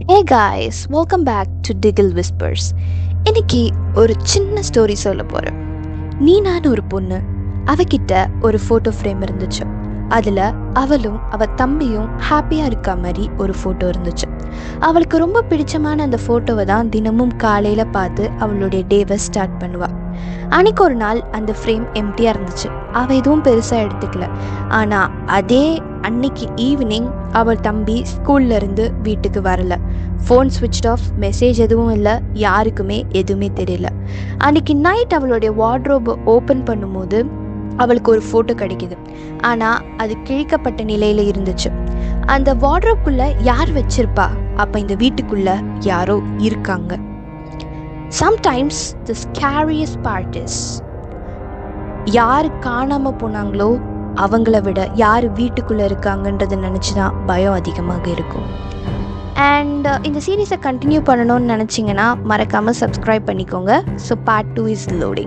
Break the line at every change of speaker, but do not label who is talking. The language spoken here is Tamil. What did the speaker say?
Hey guys, welcome back to Diggle Whispers. இன்னைக்கு ஒரு சின்ன ஸ்டோரி சொல்ல போறேன். நீனான்னு ஒரு பொண்ணு, அவகிட்ட ஒரு ஃபோட்டோ ஃப்ரேம் இருந்துச்சு. அதில் அவளும் அவ தம்பியும் ஹாப்பியாக இருக்க மாதிரி ஒரு ஃபோட்டோ இருந்துச்சு. அவளுக்கு ரொம்ப பிடிச்சமான அந்த ஃபோட்டோவை தான் தினமும் காலையில் பார்த்து அவளுடைய டேவை ஸ்டார்ட் பண்ணுவாள். அன்னைக்கு ஒரு நாள் அந்த ஃப்ரேம் எம்டியாக இருந்துச்சு. அவள் எதுவும் பெருசாக எடுத்துக்கல. ஆனால் அதே அன்னைக்கு ஈவினிங் அவள் தம்பி ஸ்கூல்லேருந்து வீட்டுக்கு வரல. ஃபோன் ஸ்விட்ச் ஆஃப், மெசேஜ் எதுவும் இல்லை, யாருக்குமே எதுவுமே தெரியல. அன்னைக்கு நைட் அவளுடைய வார்ட்ரோபை ஓப்பன் பண்ணும்போது அவளுக்கு ஒரு ஃபோட்டோ கிடைக்கிது. ஆனால் அது கிழிக்கப்பட்ட நிலையில் இருந்துச்சு. அந்த வார்ட்ரோப்குள்ளே யார் வச்சிருப்பா? அப்போ இந்த வீட்டுக்குள்ளே யாரோ இருக்காங்க. Sometimes the scariest part is, யார் காணாமல் போனாங்களோ அவங்கள விட யார் வீட்டுக்குள்ளே இருக்காங்கன்றதை நினச்சி தான் பயம் அதிகமாக இருக்கும். அண்ட் இந்த சீரீஸை கண்டினியூ பண்ணணும்னு நினச்சிங்கன்னா மறக்காமல் சப்ஸ்கிரைப் பண்ணிக்கோங்க. So part 2 is loading.